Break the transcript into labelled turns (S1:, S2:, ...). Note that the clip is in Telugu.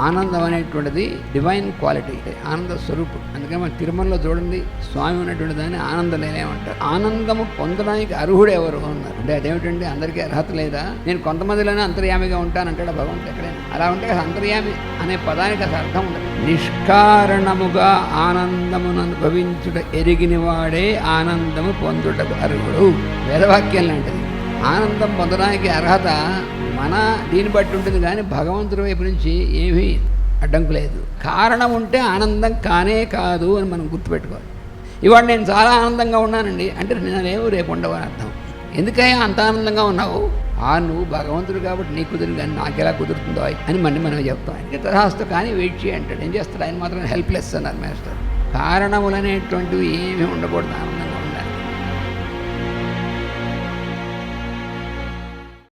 S1: ఆనందం అనేటువంటిది డివైన్ క్వాలిటీ, ఆనంద స్వరూపం. అందుకని మన తిరుమలలో చూడండి, స్వామి ఉన్నటువంటి దాన్ని ఆనంద నిలయమంటారు. ఆనందము పొందడానికి అర్హుడు ఎవరు అన్నారు. అంటే అదేమిటండి, అందరికీ అర్హత లేదా? నేను కొంతమందిలోనే అంతర్యామిగా ఉంటానంటాడు భగవంతుడు ఎక్కడైనా. అలా ఉంటే అంతర్యామి అనే పదానికి అసలు అర్థం ఉండదు. నిష్కారణముగా ఆనందమును అనుభవించుట ఎరిగిన వాడే ఆనందము పొందుటకు అర్హుడు. వేదవాక్యం లాంటిది. ఆనందం పొందడానికి అర్హత మన దీన్ని బట్టి ఉంటుంది, కానీ భగవంతుడి వైపు నుంచి ఏమీ అడ్డంకు లేదు. కారణం ఉంటే ఆనందం కానే కాదు అని మనం గుర్తుపెట్టుకోవాలి. ఇవాళ నేను చాలా ఆనందంగా ఉన్నానండి అంటే నేనేమో రేపు ఉండవు అని అర్థం. ఎందుకయ్యా అంత ఆనందంగా ఉన్నావు? నువ్వు భగవంతుడు కాబట్టి నీకు కుదిరింది, కానీ నాకెలా కుదురుతుందో అని మనం చెప్తాం. అంటే తరహాస్తు కానీ వెయిట్ చేయి అంటాడు. ఏం చేస్తాడు ఆయన? మాత్రం హెల్ప్లెస్ అన్నారు మాస్టర్. కారణములనేటువంటివి ఏమీ ఉండకూడదు.